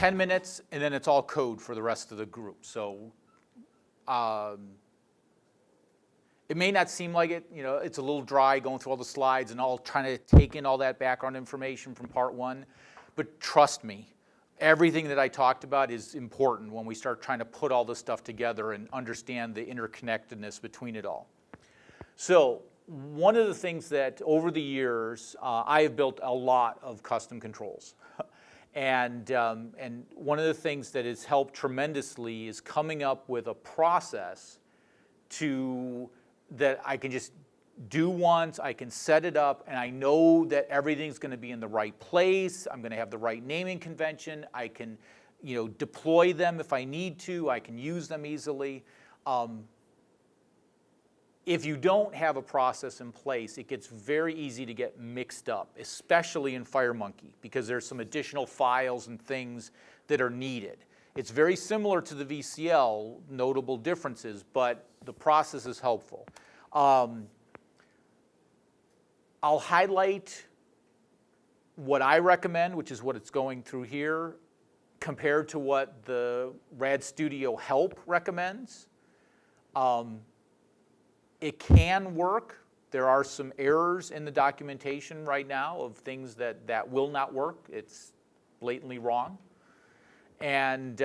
10 minutes, and then it's all code for the rest of the group. So it may not seem like it, you know, it's a little dry going through all the slides and all trying to take in all that background information from part one, but trust me, everything that I talked about is important when we start trying to put all this stuff together and understand the interconnectedness between it all. So one of the things that over the years, I have built a lot of custom controls. And one of the things that has helped tremendously is coming up with a process that I can just do once, I can set it up, and I know that everything's going to be in the right place. I'm going to have the right naming convention. I can, you know, deploy them if I need to. I can use them easily. If you don't have a process in place, it gets very easy to get mixed up, especially in FireMonkey, because there's some additional files and things that are needed. It's very similar to the VCL, notable differences, but the process is helpful. I'll highlight what I recommend, which is what it's going through here, compared to what the RAD Studio help recommends. It can work. There are some errors in the documentation right now of things that will not work. It's blatantly wrong. And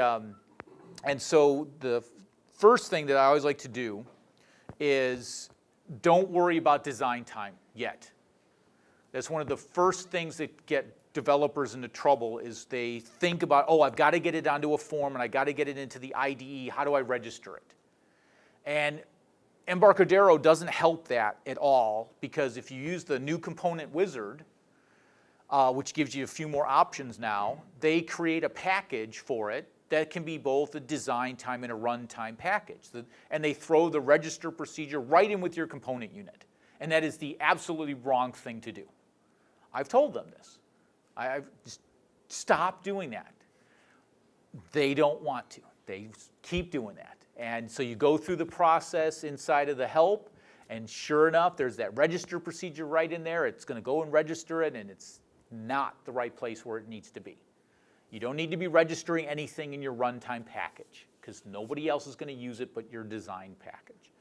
so the first thing that I always like to do is don't worry about design time yet. That's one of the first things that get developers into trouble is they think about, oh, I've got to get it onto a form and I got to get it into the IDE. How do I register it? And Embarcadero doesn't help that at all, because if you use the new component wizard, which gives you a few more options now, they create a package for it that can be both a design time and a runtime package. And they throw the register procedure right in with your component unit. And that is the absolutely wrong thing to do. I've told them this. I've just stop doing that. They don't want to. They keep doing that. And so you go through the process inside of the help, and sure enough, there's that register procedure right in there. It's going to go and register it, and it's not the right place where it needs to be. You don't need to be registering anything in your runtime package, because nobody else is going to use it but your design package.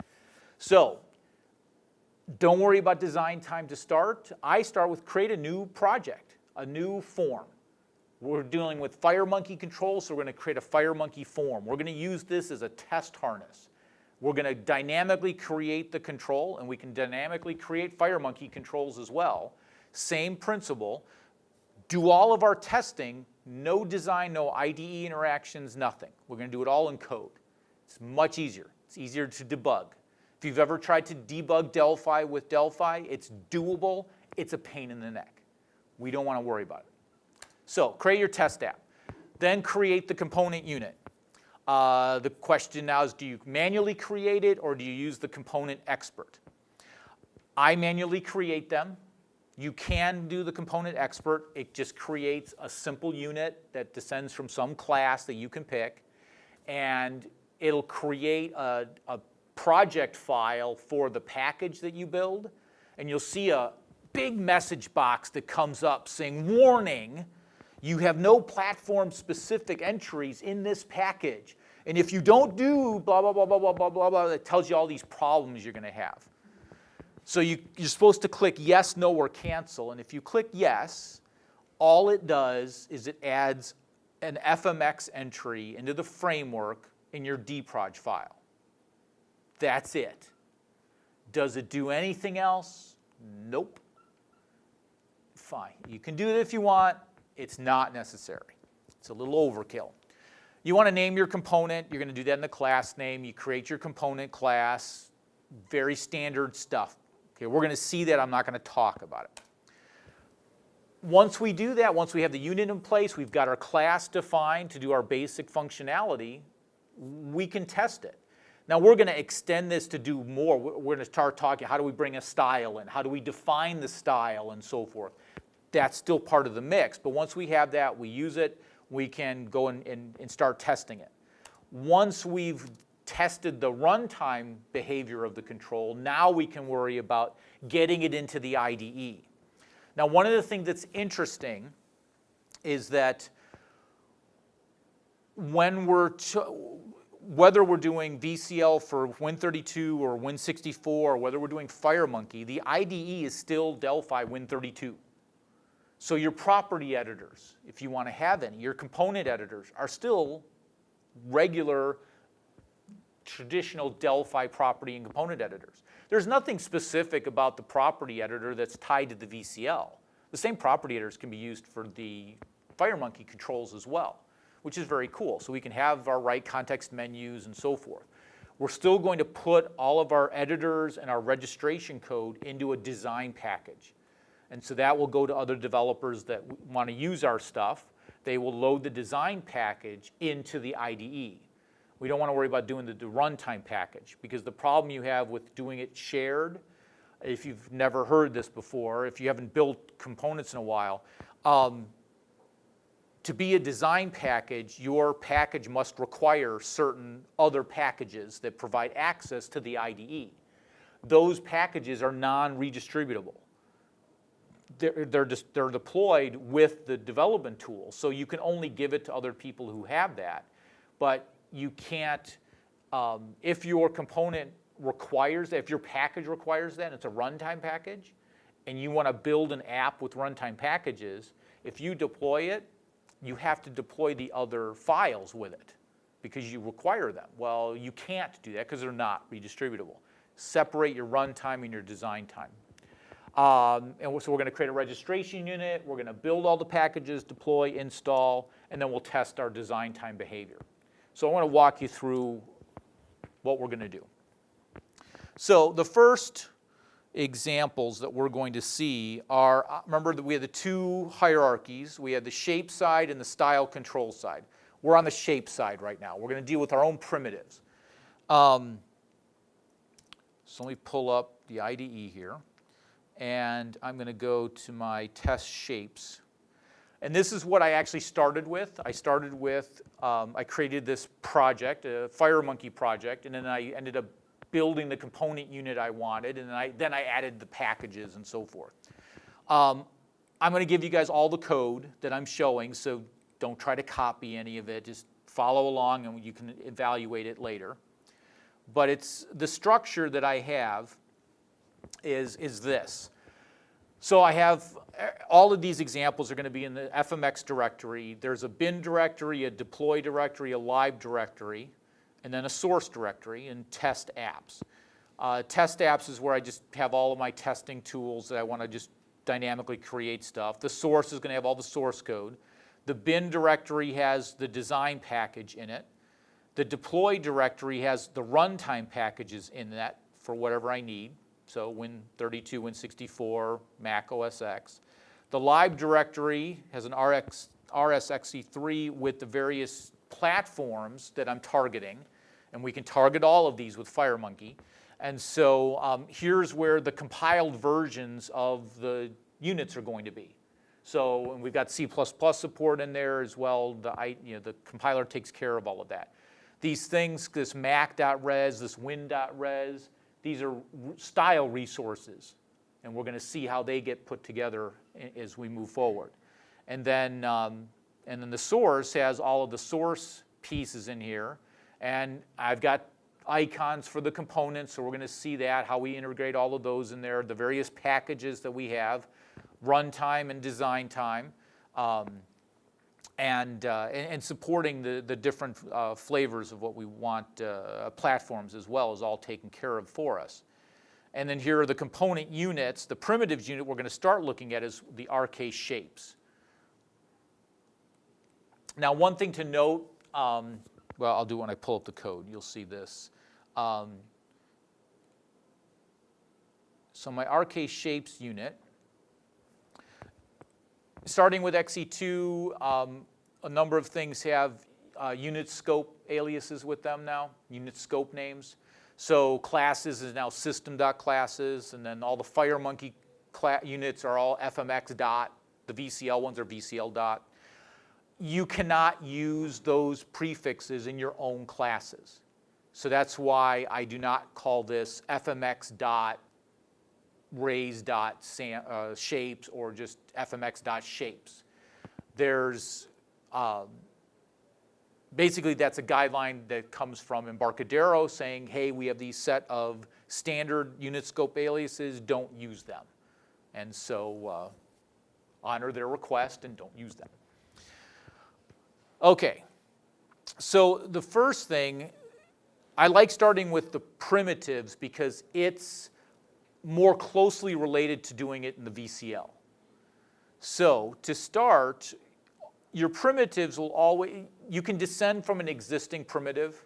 So don't worry about design time to start. I start with create a new project, a new form. We're dealing with FireMonkey controls, so we're going to create a FireMonkey form. We're going to use this as a test harness. We're going to dynamically create the control, and we can dynamically create FireMonkey controls as well. Same principle. Do all of our testing, no design, no IDE interactions, nothing. We're going to do it all in code. It's much easier. It's easier to debug. If you've ever tried to debug Delphi with Delphi, it's doable. It's a pain in the neck. We don't want to worry about it. So create your test app. Then create the component unit. The question now is, do you manually create it or do you use the component expert? I manually create them. You can do the component expert. It just creates a simple unit that descends from some class that you can pick, and it'll create a project file for the package that you build, and you'll see a big message box that comes up saying, warning, you have no platform-specific entries in this package. And if you don't do blah, blah, blah, blah, blah, blah, blah, blah, it tells you all these problems you're going to have. So you're supposed to click yes, no, or cancel. And if you click yes, all it does is it adds an FMX entry into the framework in your dproj file. That's it. Does it do anything else? Nope. Fine. You can do it if you want. It's not necessary. It's a little overkill. You want to name your component. You're going to do that in the class name. You create your component class. Very standard stuff. Okay, we're going to see that. I'm not going to talk about it. Once we do that, once we have the unit in place, we've got our class defined to do our basic functionality, we can test it. Now we're going to extend this to do more. We're going to start talking, how do we bring a style in? How do we define the style and so forth? That's still part of the mix, but once we have that, we use it, we can go and start testing it. Once we've tested the runtime behavior of the control, now we can worry about getting it into the IDE. Now, one of the things that's interesting is that when whether we're doing VCL for Win32 or Win64, or whether we're doing FireMonkey, the IDE is still Delphi Win32. So your property editors, if you want to have any, your component editors are still regular, traditional Delphi property and component editors. There's nothing specific about the property editor that's tied to the VCL. The same property editors can be used for the FireMonkey controls as well, which is very cool. So we can have our right context menus and so forth. We're still going to put all of our editors and our registration code into a design package. And so that will go to other developers that want to use our stuff. They will load the design package into the IDE. We don't want to worry about doing the runtime package, because the problem you have with doing it shared, if you've never heard this before, if you haven't built components in a while, to be a design package, your package must require certain other packages that provide access to the IDE. Those packages are non-redistributable. They're deployed with the development tool, so you can only give it to other people who have that. But you can't, if your component requires that, if your package requires that, it's a runtime package, and you want to build an app with runtime packages, if you deploy it, you have to deploy the other files with it because you require them. Well, you can't do that because they're not redistributable. Separate your runtime and your design time. And so we're going to create a registration unit. We're going to build all the packages, deploy, install, and then we'll test our design time behavior. So I want to walk you through what we're going to do. So the first examples that we're going to see are, remember that we had the two hierarchies. We had the shape side and the style control side. We're on the shape side right now. We're going to deal with our own primitives. So let me pull up the IDE here. And I'm going to go to my test shapes. And this is what I actually started with. I created this project, a FireMonkey project, and then I ended up building the component unit I wanted, and then I added the packages and so forth. I'm going to give you guys all the code that I'm showing, so don't try to copy any of it. Just follow along, and you can evaluate it later. But it's the structure that I have is this. So I have all of these examples are going to be in the FMX directory. There's a bin directory, a deploy directory, a live directory, and then a source directory, and test apps. Test apps is where I just have all of my testing tools that I want to just dynamically create stuff. The source is going to have all the source code. The bin directory has the design package in it. The deploy directory has the runtime packages in that for whatever I need. So Win32, Win64, Mac OS X. The live directory has an RSXE3 with the various platforms that I'm targeting. And we can target all of these with FireMonkey. And so here's where the compiled versions of the units are going to be. So we've got C++ support in there as well. The compiler takes care of all of that. These things, this mac.res, this win.res, these are style resources. And we're going to see how they get put together as we move forward. And then the source has all of the source pieces in here. And I've got icons for the components, so we're going to see that, how we integrate all of those in there, the various packages that we have, runtime and design time, and supporting the different flavors of what we want, platforms as well, is all taken care of for us. And then here are the component units. The primitives unit we're going to start looking at is the RK shapes. Now, one thing to note, well, I'll do it when I pull up the code. You'll see this. So my RK shapes unit, starting with XE2, a number of things have unit scope aliases with them now, unit scope names. So classes is now system.classes, and then all the FireMonkey units are all FMX dot. The VCL ones are VCL dot. You cannot use those prefixes in your own classes. So that's why I do not call this FMX dot raise dot shapes or just FMX dot shapes. There's basically that's a guideline that comes from Embarcadero saying, hey, we have these set of standard unit scope aliases, don't use them. And so honor their request and don't use them. Okay, so the first thing, I like starting with the primitives because it's more closely related to doing it in the VCL. So to start, your primitives will always, you can descend from an existing primitive.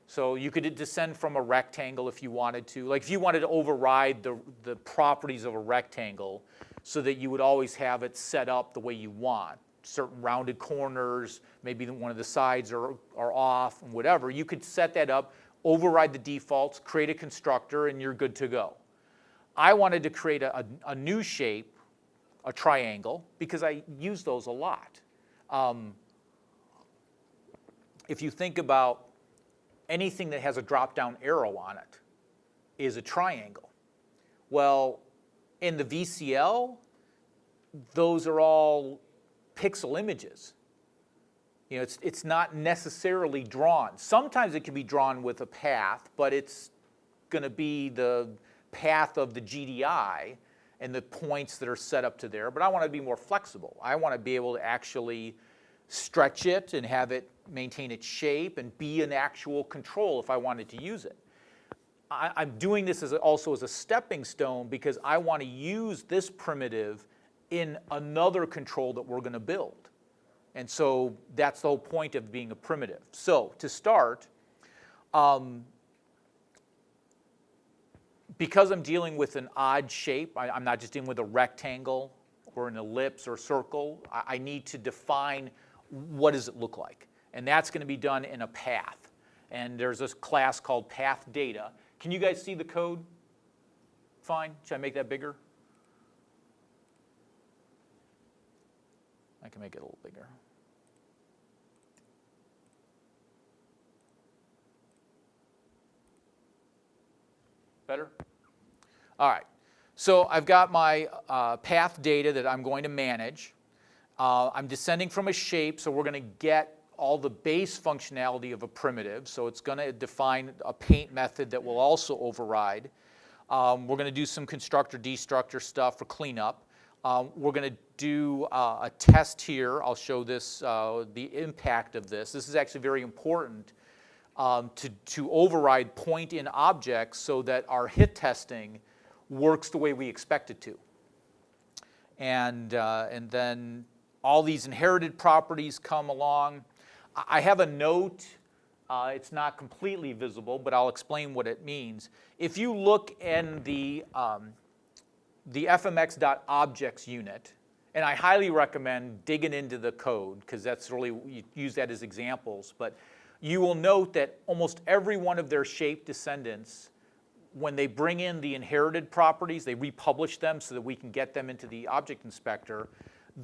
So you could descend from a rectangle if you wanted to. Like if you wanted to override the properties of a rectangle so that you would always have it set up the way you want. Certain rounded corners, maybe one of the sides are off and whatever. You could set that up, override the defaults, create a constructor, and you're good to go. I wanted to create a new shape, a triangle, because I use those a lot. If you think about anything that has a drop-down arrow on it is a triangle. Well, in the VCL, those are all pixel images. You know, it's not necessarily drawn. Sometimes it can be drawn with a path, but it's going to be the path of the GDI and the points that are set up to there. But I want to be more flexible. I want to be able to actually stretch it and have it maintain its shape and be an actual control if I wanted to use it. I'm doing this also as a stepping stone because I want to use this primitive in another control that we're going to build. And so that's the whole point of being a primitive. So to start, because I'm dealing with an odd shape, I'm not just dealing with a rectangle or an ellipse or circle, I need to define what does it look like. And that's going to be done in a path. And there's this class called path data. Can you guys see the code? Fine. Should I make that bigger? I can make it a little bigger. Better? All right. So I've got my path data that I'm going to manage. I'm descending from a shape, so we're going to get all the base functionality of a primitive. So it's going to define a paint method that will also override. We're going to do some constructor, destructor stuff for cleanup. We're going to do a test here. I'll show this, the impact of this. This is actually very important to override point-in objects so that our hit testing works the way we expect it to. And then all these inherited properties come along. I have a note. It's not completely visible, but I'll explain what it means. If you look in the fmx.objects unit, and I highly recommend digging into the code because that's really, you use that as examples, but you will note that almost every one of their shape descendants, when they bring in the inherited properties, they republish them so that we can get them into the object inspector,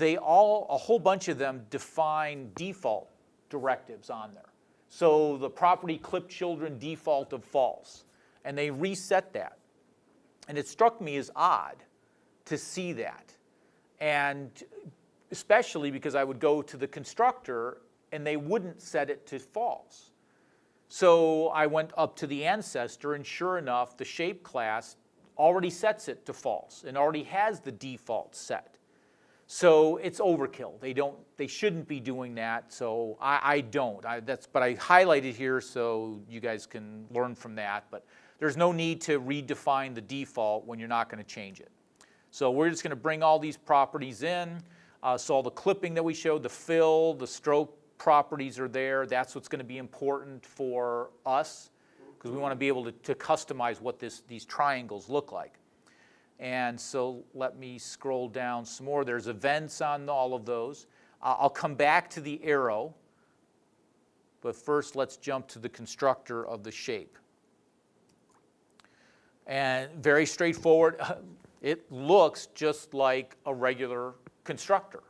a whole bunch of them define default directives on there. So the property clip children default of false, and they reset that. And it struck me as odd to see that. And especially because I would go to the constructor and they wouldn't set it to false. So I went up to the ancestor, and sure enough, the shape class already sets it to false and already has the default set. So it's overkill. They shouldn't be doing that. So I don't. But I highlighted here so you guys can learn from that. But there's no need to redefine the default when you're not going to change it. So we're just going to bring all these properties in. So all the clipping that we showed, the fill, the stroke properties are there. That's what's going to be important for us because we want to be able to customize what these triangles look like. And so let me scroll down some more. There's events on all of those. I'll come back to the arrow, but first let's jump to the constructor of the shape. And very straightforward. It looks just like a regular constructor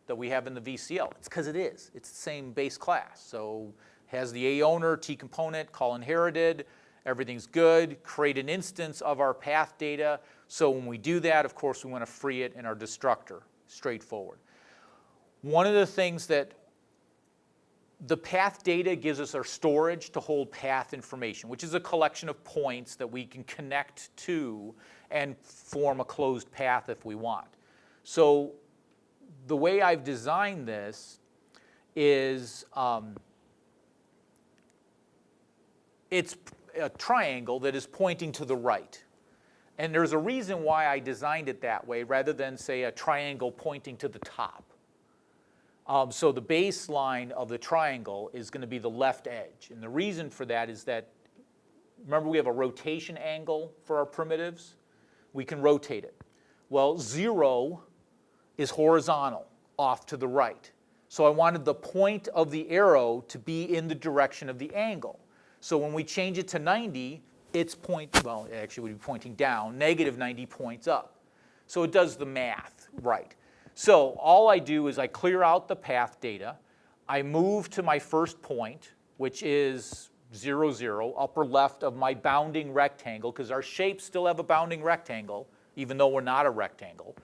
that we have in the VCL. It's because it is. It's the same base class. So it has the A owner, T component, call inherited. Everything's good. Create an instance of our path data. So when we do that, of course, we want to free it in our destructor. Straightforward. One of the things that The path data gives us our storage to hold path information, which is a collection of points that we can connect to and form a closed path if we want. So the way I've designed this is it's a triangle that is pointing to the right. And there's a reason why I designed it that way rather than, say, a triangle pointing to the top. So the baseline of the triangle is going to be the left edge. And the reason for that is that, remember we have a rotation angle for our primitives? We can rotate it. Well, 0 is horizontal, off to the right. So I wanted the point of the arrow to be in the direction of the angle. So when we change it to 90, it's well, it actually would be pointing down, negative 90 points up. So it does the math right. So all I do is I clear out the path data. I move to my first point, which is 0, 0, upper left of my bounding rectangle, because our shapes still have a bounding rectangle, even though we're not a rectangle.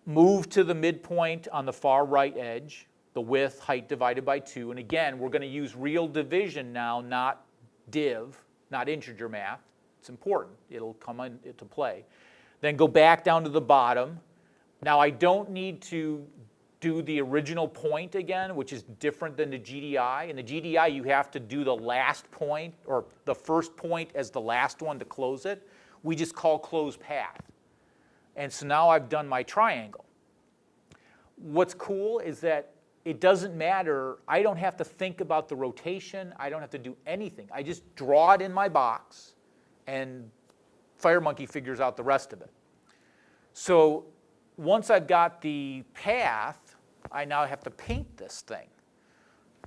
Move to the midpoint on the far right edge, the width, height divided by 2. And again, we're going to use real division now, not div, not integer math. It's important. It'll come into play. Then go back down to the bottom. Now I don't need to do the original point again, which is different than the GDI. In the GDI, you have to do the last point, or the first point as the last one to close it. We just call close path. And so now I've done my triangle. What's cool is that it doesn't matter. I don't have to think about the rotation. I don't have to do anything. I just draw it in my box, and FireMonkey figures out the rest of it. So once I've got the path, I now have to paint this thing.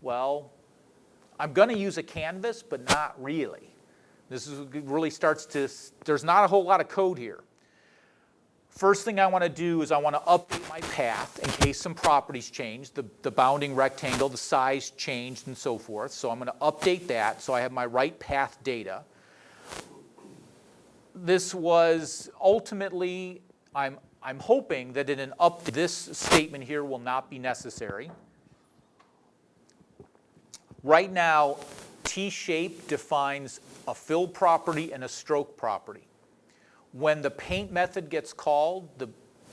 Well, I'm going to use a canvas, but not really. This is really starts to, there's not a whole lot of code here. First thing I want to do is I want to update my path in case some properties change, the bounding rectangle, the size changed, and so forth. So I'm going to update that so I have my right path data. This was ultimately, I'm hoping that in an update, this statement here will not be necessary. Right now, T-shape defines a fill property and a stroke property. When the paint method gets called, the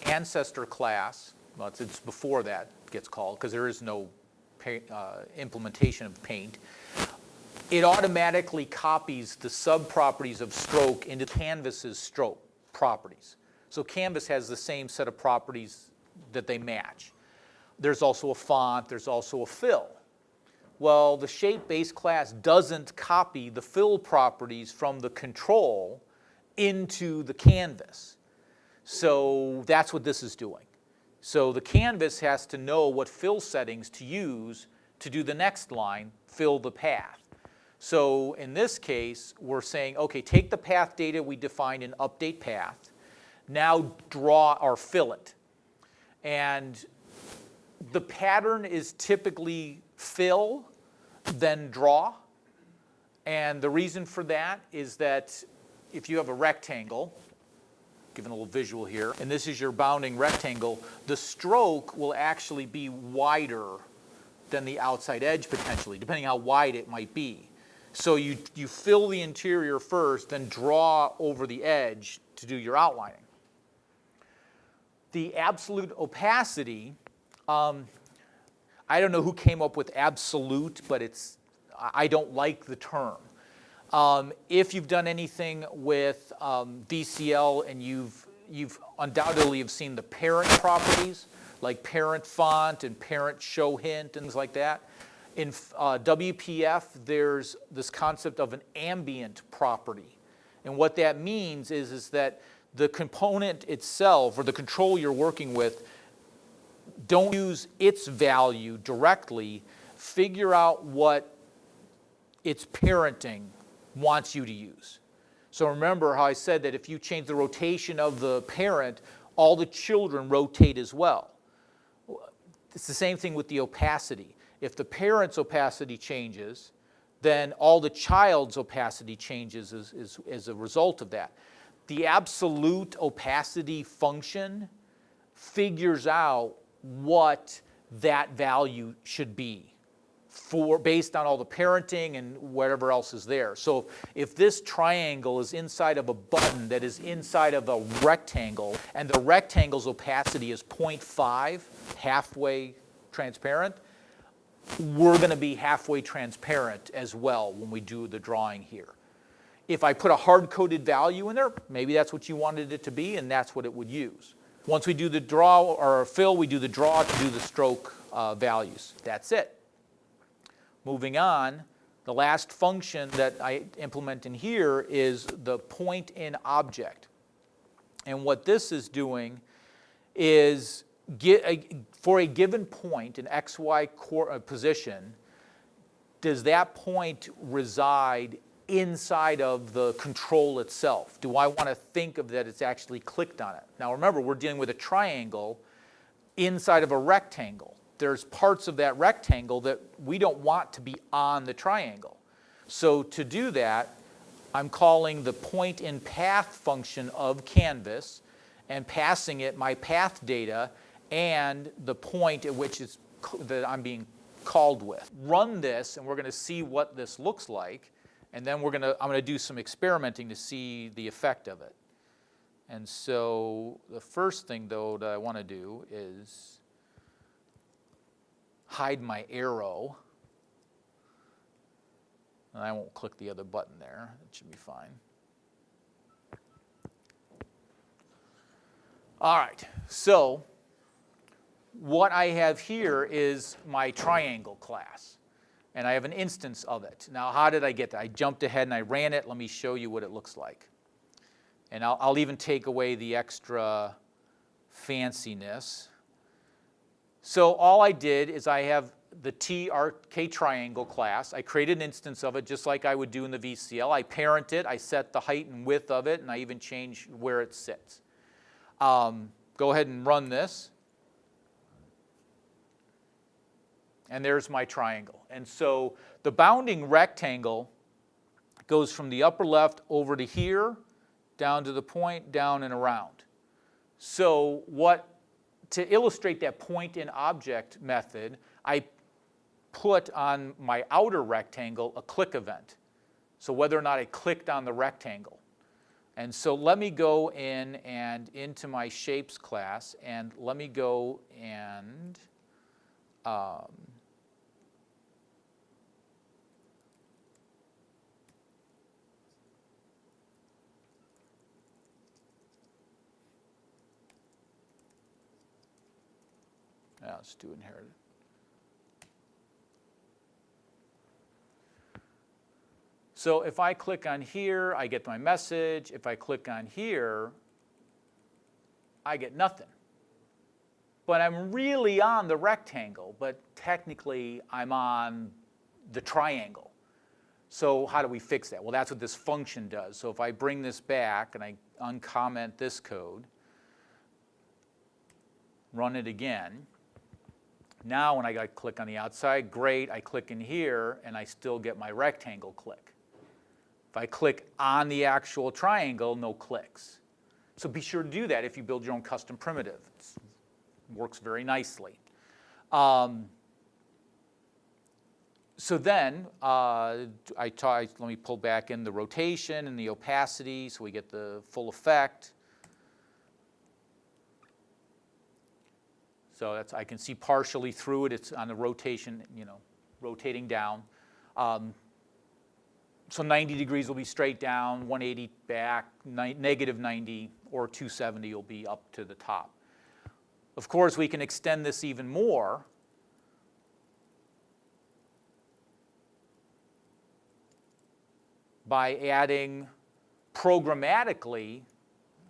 ancestor class, well, it's before that gets called because there is no implementation of paint, it automatically copies the subproperties of stroke into canvas's stroke properties. So canvas has the same set of properties that they match. There's also a font, there's also a fill. Well, the shape base class doesn't copy the fill properties from the control into the canvas. So that's what this is doing. So the canvas has to know what fill settings to use to do the next line, fill the path. So in this case, we're saying, okay, take the path data we defined in update path, now draw or fill it. And the pattern is typically fill, then draw. And the reason for that is that if you have a rectangle, given a little visual here, and this is your bounding rectangle, the stroke will actually be wider than the outside edge potentially, depending how wide it might be. So you fill the interior first, then draw over the edge to do your outlining. The absolute opacity, I don't know who came up with absolute, but I don't like the term. If you've done anything with VCL and you've undoubtedly have seen the parent properties, like parent font and parent show hint and things like that. In WPF, there's this concept of an ambient property. And what that means is that the component itself, or the control you're working with, don't use its value directly. Figure out what its parenting wants you to use. So remember how I said that if you change the rotation of the parent, all the children rotate as well. It's the same thing with the opacity. If the parent's opacity changes, then all the child's opacity changes as a result of that. The absolute opacity function figures out what that value should be based on all the parenting and whatever else is there. So if this triangle is inside of a button that is inside of a rectangle, and the rectangle's opacity is 0.5, halfway transparent, we're going to be halfway transparent as well when we do the drawing here. If I put a hard-coded value in there, maybe that's what you wanted it to be, and that's what it would use. Once we do the draw or fill, we do the draw to do the stroke values. That's it. Moving on, the last function that I implement in here is the point in object. And what this is doing is for a given point, an XY position, does that point reside inside of the control itself? Do I want to think of that it's actually clicked on it? Now remember, we're dealing with a triangle inside of a rectangle. There's parts of that rectangle that we don't want to be on the triangle. So to do that, I'm calling the point in path function of Canvas and passing it my path data and the point at which that I'm being called with. Run this, and we're going to see what this looks like, and then I'm going to do some experimenting to see the effect of it. And so the first thing, though, that I want to do is hide my arrow. And I won't click the other button there. It should be fine. All right, so what I have here is my triangle class, and I have an instance of it. Now, how did I get that? I jumped ahead and I ran it. Let me show you what it looks like. And I'll even take away the extra fanciness. So all I did is I have the TRK triangle class. I created an instance of it just like I would do in the VCL. I parent it, I set the height and width of it, and I even change where it sits. Go ahead and run this. And there's my triangle. And so the bounding rectangle goes from the upper left over to here, down to the point, down and around. So to illustrate that point in object method, I put on my outer rectangle a click event. So whether or not I clicked on the rectangle. And so let me go in and into my shapes class, and let me go and let's do inherited. So if I click on here, I get my message. If I click on here, I get nothing. But I'm really on the rectangle, but technically I'm on the triangle. So how do we fix that? Well, that's what this function does. So if I bring this back and I uncomment this code, run it again. Now when I click on the outside, great, I click in here and I still get my rectangle click. If I click on the actual triangle, no clicks. So be sure to do that if you build your own custom primitive. It works very nicely. So then, let me pull back in the rotation and the opacity so we get the full effect. So I can see partially through it. It's on the rotation, rotating down. So 90 degrees will be straight down, 180 back, negative 90, or 270 will be up to the top. Of course, we can extend this even more. By adding programmatically,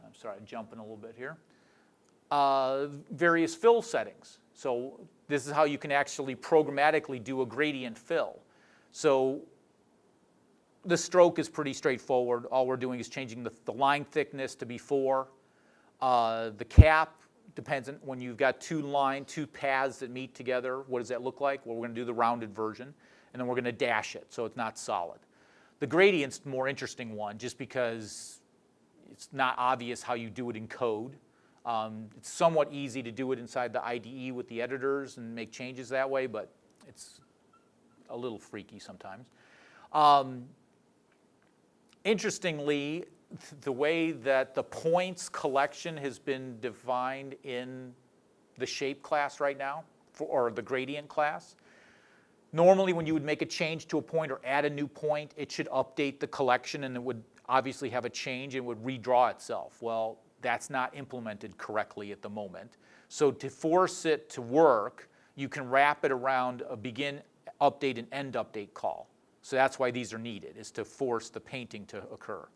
I'm sorry, I'm jumping a little bit here, various fill settings. So this is how you can actually programmatically do a gradient fill. So the stroke is pretty straightforward. All we're doing is changing the line thickness to be 4. The cap depends on when you've got two paths that meet together. What does that look like? Well, we're going to do the rounded version, and then we're going to dash it so it's not solid. The gradient's the more interesting one just because it's not obvious how you do it in code. It's somewhat easy to do it inside the IDE with the editors and make changes that way, but it's a little freaky sometimes. Interestingly, the way that the points collection has been defined in the shape class right now, or the gradient class, normally when you would make a change to a point or add a new point, it should update the collection and it would obviously have a change and would redraw itself. Well, that's not implemented correctly at the moment. So to force it to work, you can wrap it around a begin update and end update call. So that's why these are needed, is to force the painting to occur.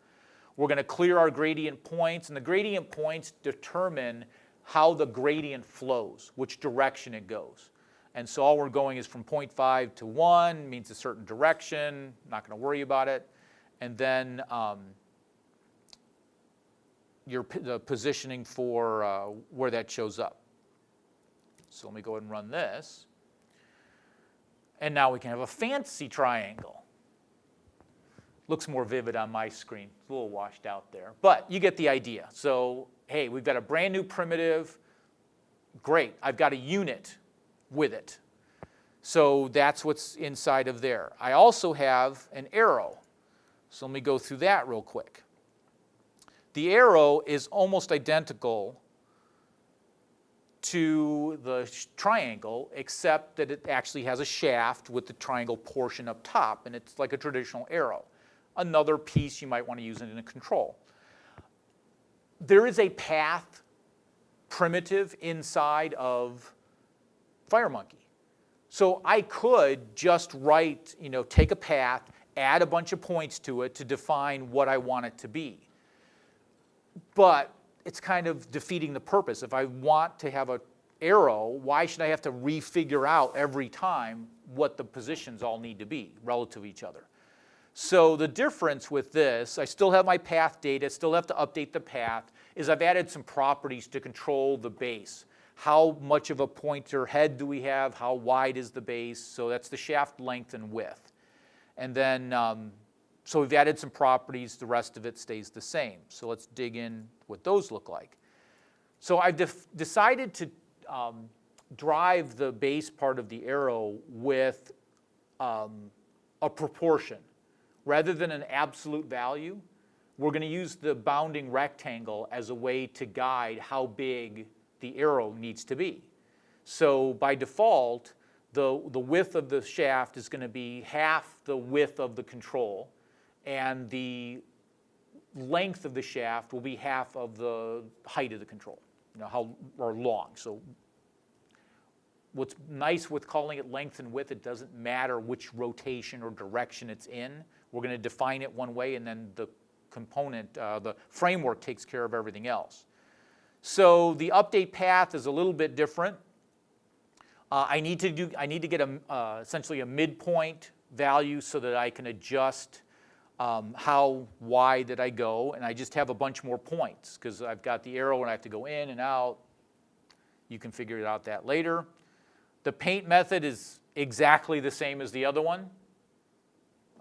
We're going to clear our gradient points, and the gradient points determine how the gradient flows, which direction it goes. And so all we're going is from 0.5 to 1, means a certain direction, not going to worry about it. And then the positioning for where that shows up. So let me go ahead and run this. And now we can have a fancy triangle. Looks more vivid on my screen. It's a little washed out there. But you get the idea. So, hey, we've got a brand new primitive. Great. I've got a unit with it. So that's what's inside of there. I also have an arrow. So let me go through that real quick. The arrow is almost identical to the triangle, except that it actually has a shaft with the triangle portion up top, and it's like a traditional arrow. Another piece you might want to use it in a control. There is a path primitive inside of FireMonkey. So I could just write, take a path, add a bunch of points to it to define what I want it to be. But it's kind of defeating the purpose. If I want to have an arrow, why should I have to refigure out every time what the positions all need to be relative to each other? So the difference with this, I still have my path data, still have to update the path, is I've added some properties to control the base. How much of a pointer head do we have? How wide is the base? So that's the shaft length and width. And then, so we've added some properties. The rest of it stays the same. So let's dig in what those look like. So I've decided to drive the base part of the arrow with a proportion. Rather than an absolute value, we're going to use the bounding rectangle as a way to guide how big the arrow needs to be. So by default, the width of the shaft is going to be half the width of the control, and the length of the shaft will be half of the height of the control, or long. So what's nice with calling it length and width, it doesn't matter which rotation or direction it's in. We're going to define it one way, and then the component, the framework takes care of everything else. So the update path is a little bit different. I need to get essentially a midpoint value so that I can adjust how wide that I go, and I just have a bunch more points because I've got the arrow and I have to go in and out. You can figure it out that later. The paint method is exactly the same as the other one.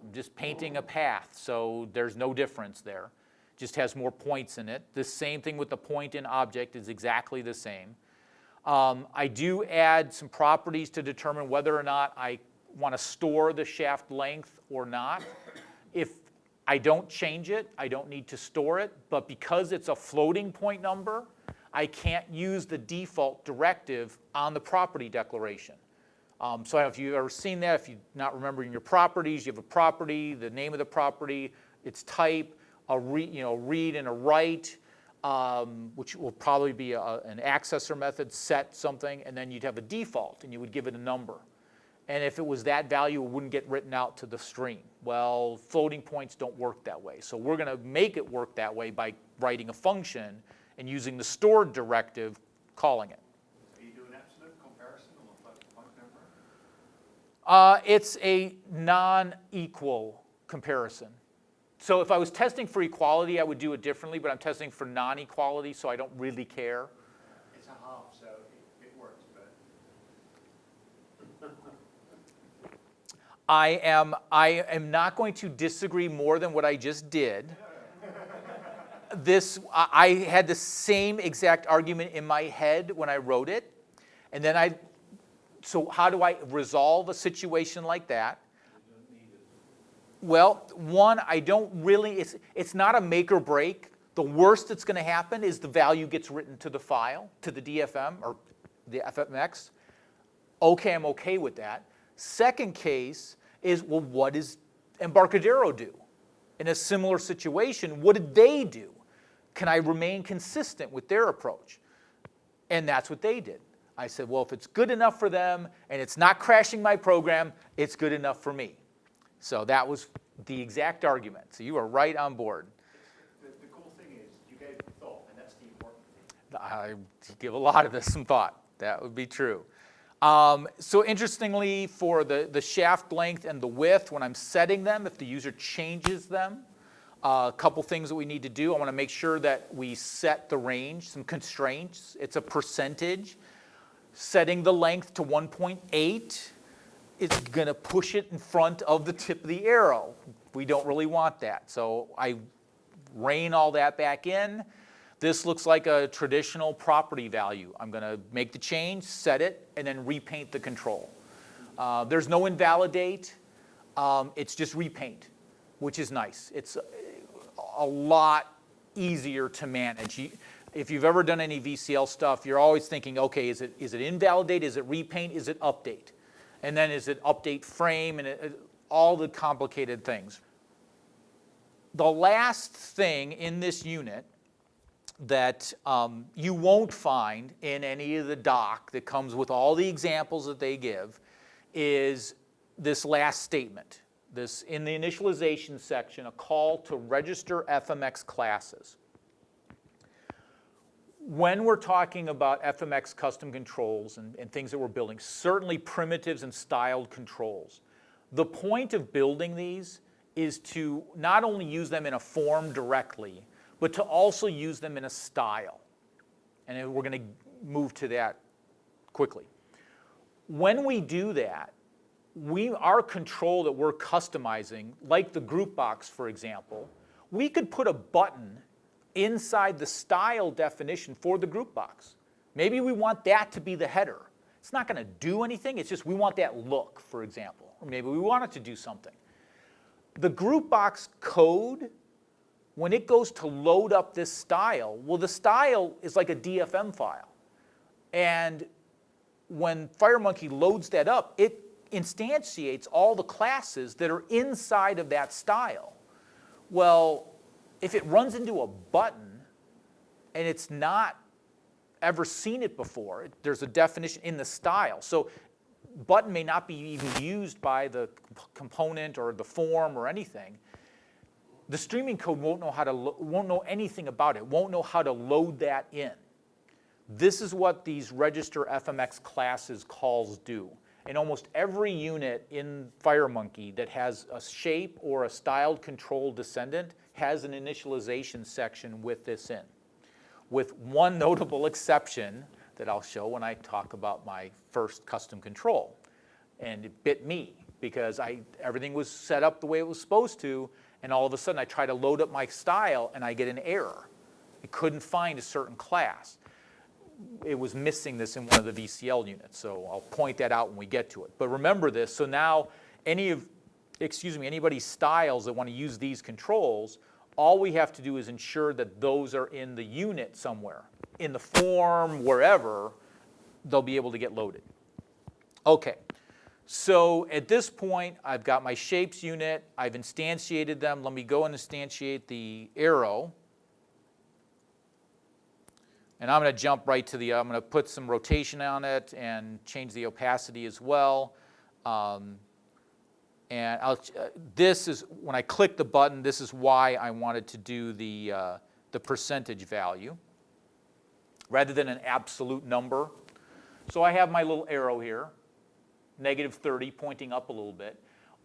I'm just painting a path, so there's no difference there. Just has more points in it. The same thing with the point in object is exactly the same. I do add some properties to determine whether or not I want to store the shaft length or not. If I don't change it, I don't need to store it, but because it's a floating point number, I can't use the default directive on the property declaration. So I don't know if you've ever seen that. If you're not remembering your properties, you have a property, the name of the property, its type, a read and a write, which will probably be an accessor method, set something, and then you'd have a default, and you would give it a number. And if it was that value, it wouldn't get written out to the stream. Well, floating points don't work that way. So we're going to make it work that way by writing a function and using the stored directive, calling it. Are you doing absolute comparison or point number? It's a non-equal comparison. So if I was testing for equality, I would do it differently, but I'm testing for non-equality, so I don't really care. It's a half, so it works, but... I am not going to disagree more than what I just did. I had the same exact argument in my head when I wrote it, and then So how do I resolve a situation like that? Well, one, I don't really, it's not a make or break. The worst that's going to happen is the value gets written to the file, to the DFM or the FMX. Okay, I'm okay with that. Second case is, well, what does Embarcadero do? In a similar situation, what did they do? Can I remain consistent with their approach? And that's what they did. I said, well, if it's good enough for them and it's not crashing my program, it's good enough for me. So that was the exact argument. So you are right on board. The cool thing is you gave it thought, and that's the important thing. I give a lot of this some thought. That would be true. So interestingly, for the shaft length and the width, when I'm setting them, if the user changes them, a couple things that we need to do. I want to make sure that we set the range, some constraints. It's a percentage. Setting the length to 1.8 is going to push it in front of the tip of the arrow. We don't really want that. So I rein all that back in. This looks like a traditional property value. I'm going to make the change, set it, and then repaint the control. There's no invalidate. It's just repaint, which is nice. It's a lot easier to manage. If you've ever done any VCL stuff, you're always thinking, okay, is it invalidate? Is it repaint? Is it update? And then is it update frame? And all the complicated things. The last thing in this unit that you won't find in any of the doc that comes with all the examples that they give is this last statement. This, in the initialization section, a call to register FMX classes. When we're talking about FMX custom controls and things that we're building, certainly primitives and styled controls, the point of building these is to not only use them in a form directly, but to also use them in a style. And we're going to move to that quickly. When we do that, our control that we're customizing, like the group box, for example, we could put a button inside the style definition for the group box. Maybe we want that to be the header. It's not going to do anything. It's just we want that look, for example. Or maybe we want it to do something. The group box code, when it goes to load up this style, well, the style is like a DFM file. And when FireMonkey loads that up, it instantiates all the classes that are inside of that style. Well, if it runs into a button and it's not ever seen it before, there's a definition in the style. So button may not be even used by the component or the form or anything. The streaming code won't know anything about it, won't know how to load that in. This is what these register FMX classes calls do. And almost every unit in FireMonkey that has a shape or a styled control descendant has an initialization section with this in, with one notable exception that I'll show when I talk about my first custom control. And it bit me because everything was set up the way it was supposed to, and all of a sudden I try to load up my style and I get an error. I couldn't find a certain class. It was missing this in one of the VCL units, so I'll point that out when we get to it. But remember this, so now anybody's styles that want to use these controls, all we have to do is ensure that those are in the unit somewhere. In the form, wherever, they'll be able to get loaded. Okay, so at this point, I've got my shapes unit. I've instantiated them. Let me go and instantiate the arrow. And I'm going to jump right to I'm going to put some rotation on it and change the opacity as well. This is, when I click the button, this is why I wanted to do the percentage value rather than an absolute number. So I have my little arrow here, -30, pointing up a little bit.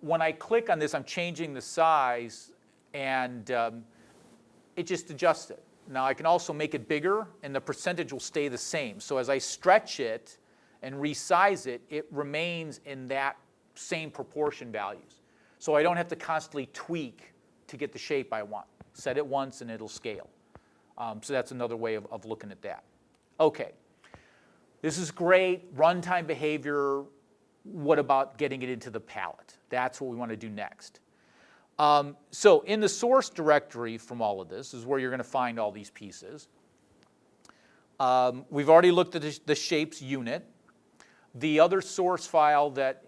When I click on this, I'm changing the size, and it just adjusts it. Now I can also make it bigger, and the percentage will stay the same. So as I stretch it and resize it, it remains in that same proportion values. So I don't have to constantly tweak to get the shape I want. Set it once and it'll scale. So that's another way of looking at that. Okay. This is great, runtime behavior. What about getting it into the palette? That's what we want to do next. So in the source directory from all of this is where you're going to find all these pieces. We've already looked at the shapes unit. The other source file that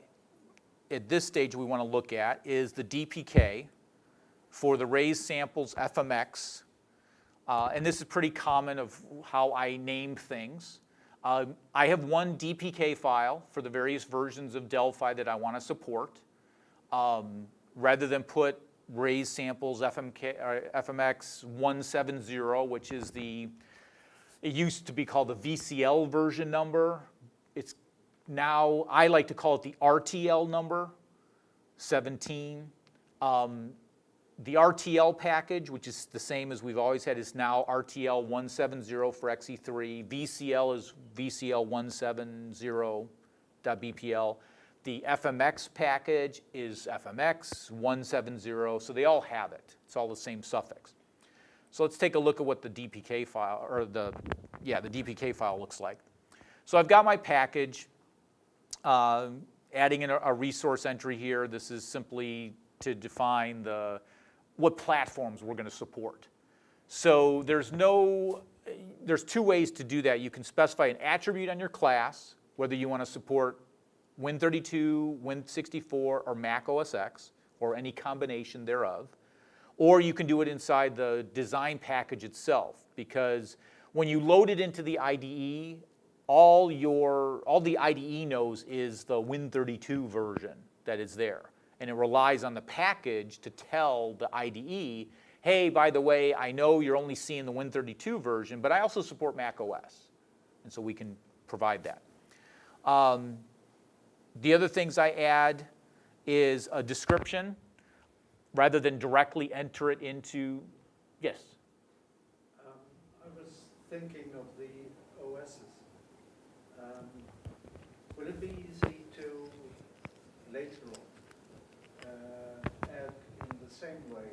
at this stage we want to look at is the DPK for the raised samples FMX. And this is pretty common of how I name things. I have one DPK file for the various versions of Delphi that I want to support. Rather than put raised samples FMX 170, which is it used to be called the VCL version number. It's now, I like to call it the RTL number, 17. The RTL package, which is the same as we've always had, is now RTL 170 for XE3. VCL is VCL 170.bpl. The FMX package is FMX 170, so they all have it. It's all the same suffix. So let's take a look at what the DPK file, or the DPK file looks like. So I've got my package, adding in a resource entry here. This is simply to define what platforms we're going to support. So there's two ways to do that. You can specify an attribute on your class, whether you want to support Win32, Win64, or Mac OS X, or any combination thereof. Or you can do it inside the design package itself, because when you load it into the IDE, all the IDE knows is the Win32 version that is there. And it relies on the package to tell the IDE, hey, by the way, I know you're only seeing the Win32 version, but I also support Mac OS. And so we can provide that. The other things I add is a description rather than directly enter it into, yes? I was thinking of the OSs. Would it be easy to later on add in the same way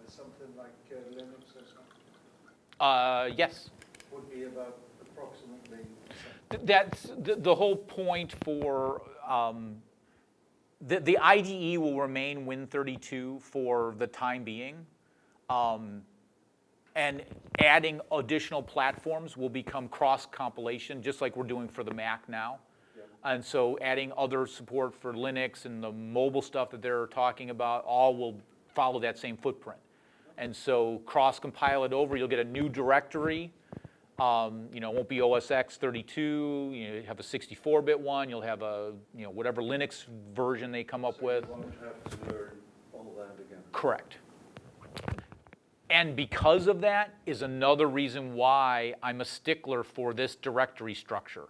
something like Linux or something? Yes. Would be about approximately the same. That's the whole point for the IDE will remain Win32 for the time being, and adding additional platforms will become cross-compilation, just like we're doing for the Mac now. Yeah. And so adding other support for Linux and the mobile stuff that they're talking about all will follow that same footprint. And so cross-compile it over, you'll get a new directory. It won't be OS X 32. You have a 64-bit one. You'll have a whatever Linux version they come up with. You won't have to learn all that again. Correct. And because of that is another reason why I'm a stickler for this directory structure,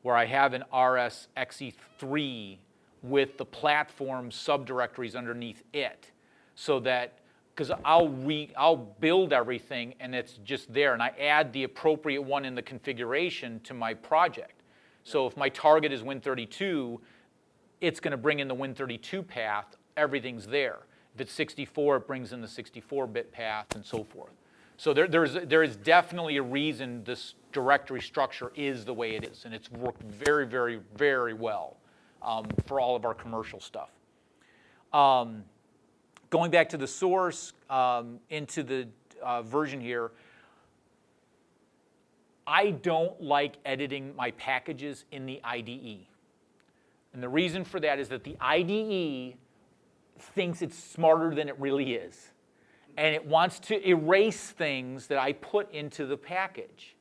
where I have an RS XE3 with the platform subdirectories underneath it, so that. Because I'll build everything and it's just there, and I add the appropriate one in the configuration to my project. So if my target is Win32, it's going to bring in the Win32 path. Everything's there. If it's 64, it brings in the 64-bit path and so forth. So there is definitely a reason this directory structure is the way it is, and it's worked very, very, very well for all of our commercial stuff. Going back to the source, into the version here, I don't like editing my packages in the IDE. And the reason for that is that the IDE thinks it's smarter than it really is. And it wants to erase things that I put into the package.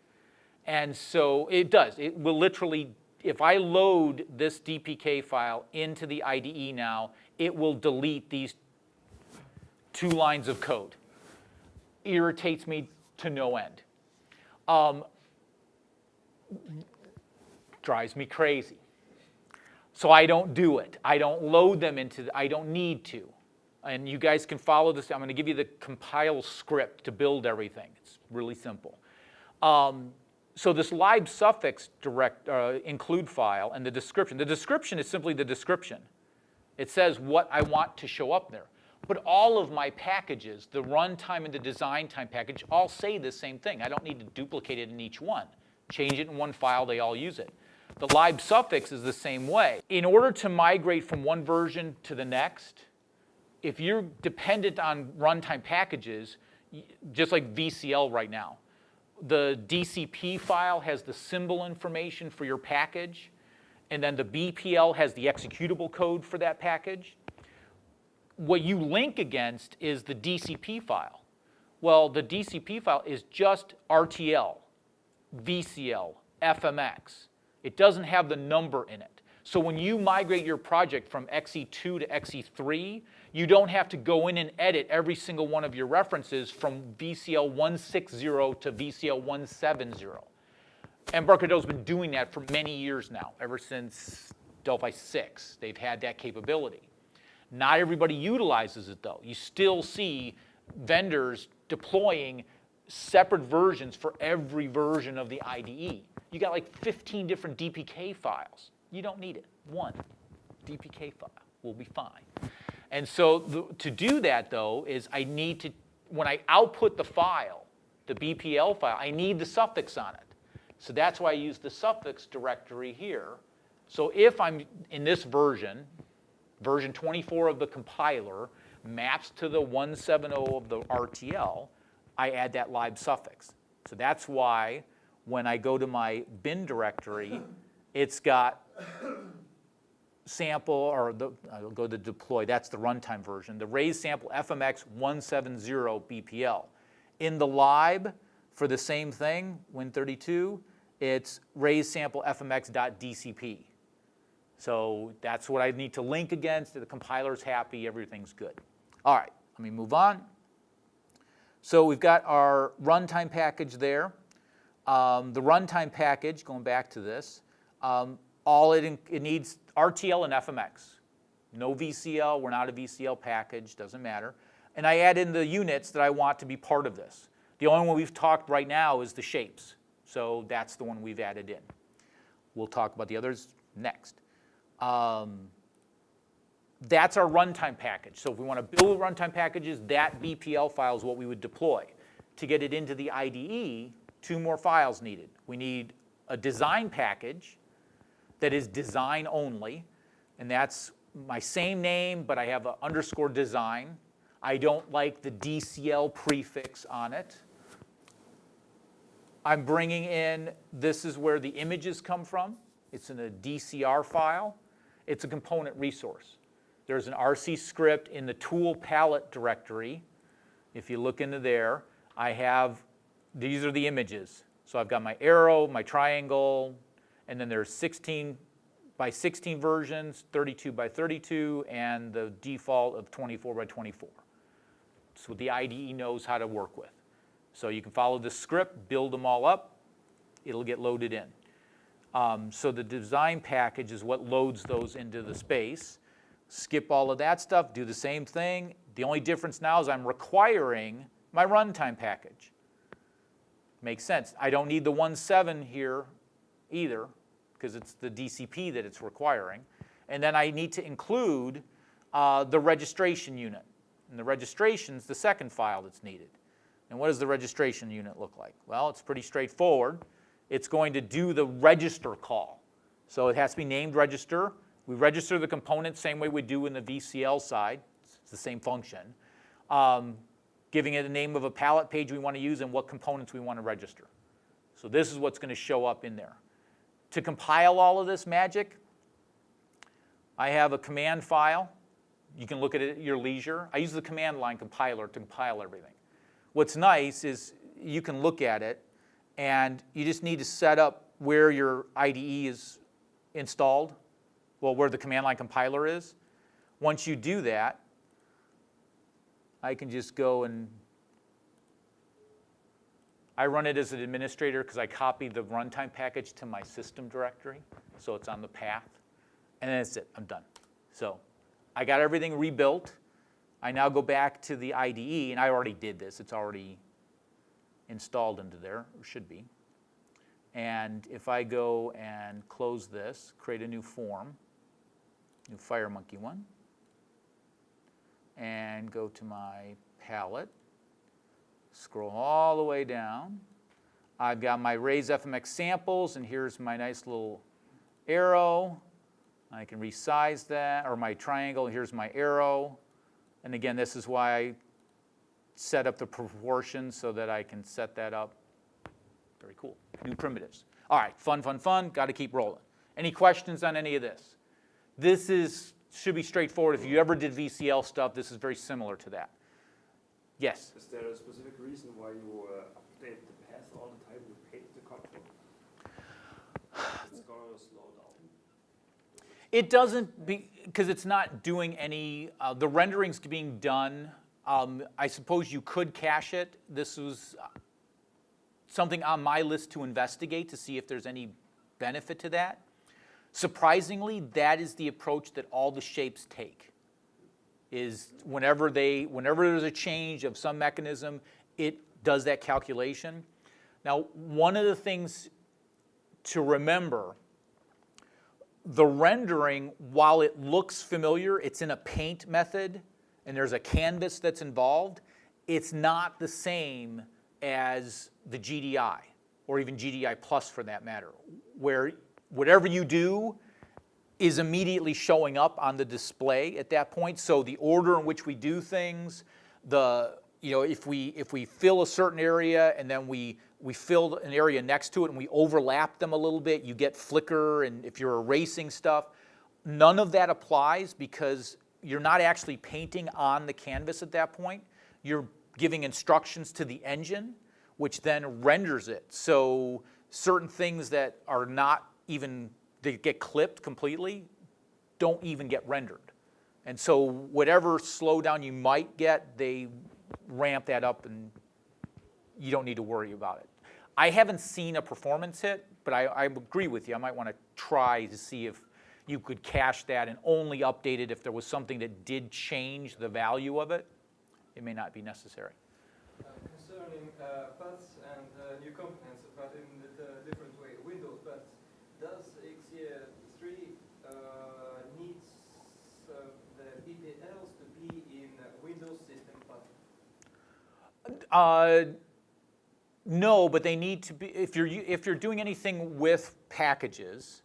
And so it does. It will literally, if I load this DPK file into the IDE now, it will delete these 2 lines of code. Irritates me to no end. Drives me crazy. So I don't do it. I don't load them I don't need to. And you guys can follow this. I'm going to give you the compile script to build everything. It's really simple. So this lib suffix include file and the description. The description is simply the description. It says what I want to show up there. But all of my packages, the runtime and the design time package, all say the same thing. I don't need to duplicate it in each one. change it in one file, they all use it. The lib suffix is the same way. In order to migrate from one version to the next, if you're dependent on runtime packages, just like VCL right now, the DCP file has the symbol information for your package, and then the BPL has the executable code for that package. What you link against is the DCP file. Well, the DCP file is just RTL, VCL, FMX. It doesn't have the number in it. So when you migrate your project from XE2 to XE3, you don't have to go in and edit every single one of your references from VCL 160 to VCL 170. Embarcado's been doing that for many years now, ever since Delphi 6. They've had that capability. Not everybody utilizes it though. You still see vendors deploying separate versions for every version of the IDE. You got like 15 different DPK files. You don't need it. One DPK file will be fine. And so to do that though is I need to, when I output the file, the BPL file, I need the suffix on it. So that's why I use the suffix directory here. So if I'm in this version, version 24 of the compiler maps to the 170 of the RTL, I add that lib suffix. So that's why when I go to my bin directory, it's got sample, or I'll go to deploy, that's the runtime version, the raise sample FMX 170 BPL. In the lib for the same thing, Win32, it's raise sample FMX.dcp. So that's what I need to link against. The compiler's happy, everything's good. All right, let me move on. So we've got our runtime package there. The runtime package, going back to this, all it needs RTL and FMX. No VCL, we're not a VCL package, doesn't matter. And I add in the units that I want to be part of this. The only one we've talked right now is the shapes. So that's the one we've added in. We'll talk about the others next. That's our runtime package. So if we want to build runtime packages, that BPL file is what we would deploy. To get it into the IDE, 2 more files needed. We need a design package that is design only, and that's my same name, but I have an underscore design. I don't like the DCL prefix on it. I'm bringing in, this is where the images come from. It's in a DCR file. It's a component resource. There's an RC script in the tool palette directory. If you look into there, I have, these are the images. So I've got my arrow, my triangle, and then there's 16 by 16 versions, 32 by 32, and the default of 24 by 24. So the IDE knows how to work with. So you can follow the script, build them all up, it'll get loaded in. So the design package is what loads those into the space. Skip all of that stuff, do the same thing. The only difference now is I'm requiring my runtime package. Makes sense. I don't need the 1.7 here either, because it's the DCP that it's requiring. And then I need to include the registration unit. And the registration is the second file that's needed. And what does the registration unit look like? Well, it's pretty straightforward. It's going to do the register call. So it has to be named register. We register the component same way we do in the VCL side. It's the same function. Giving it the name of a palette page we want to use and what components we want to register. So this is what's going to show up in there. To compile all of this magic, I have a command file. You can look at it at your leisure. I use the command line compiler to compile everything. What's nice is you can look at it and you just need to set up where your IDE is installed, well, where the command line compiler is. Once you do that, I can just go and I run it as an administrator because I copied the runtime package to my system directory, so it's on the path. And then that's it, I'm done. So I got everything rebuilt. I now go back to the IDE, and I already did this. It's already installed into there, or should be. And if I go and close this, create a new form, new FireMonkey one, and go to my palette, scroll all the way down, I've got my Raise FMX samples, and here's my nice little arrow. I can resize that, or my triangle, here's my arrow. And again, this is why I set up the proportions so that I can set that up. Very cool. New primitives. All right, fun, fun, fun. Got to keep rolling. Any questions on any of this? This should be straightforward. If you ever did VCL stuff, this is very similar to that. Yes? Is there a specific reason why you update the path all the time with the control? It's going to slow down. It doesn't, because it's not doing any, the rendering's being done. I suppose you could cache it. This was something on my list to investigate to see if there's any benefit to that. Surprisingly, that is the approach that all the shapes take. Is whenever there's a change of some mechanism, it does that calculation. Now, one of the things to remember, the rendering, while it looks familiar, it's in a paint method, and there's a canvas that's involved, it's not the same as the GDI, or even GDI plus for that matter, where whatever you do is immediately showing up on the display at that point. So the order in which we do things, if we fill a certain area and then we fill an area next to it and we overlap them a little bit, you get flicker, and if you're erasing stuff, none of that applies because you're not actually painting on the canvas at that point. You're giving instructions to the engine, which then renders it. So certain things that are not even, they get clipped completely, don't even get rendered. And so whatever slowdown you might get, they ramp that up and you don't need to worry about it. I haven't seen a performance hit, but I agree with you. I might want to try to see if you could cache that and only update it if there was something that did change the value of it. It may not be necessary. Concerning paths and new components, but in a different way, Windows paths, does XE3 needs the DPLs to be in Windows system path? No, but they need to be. If you're doing anything with packages,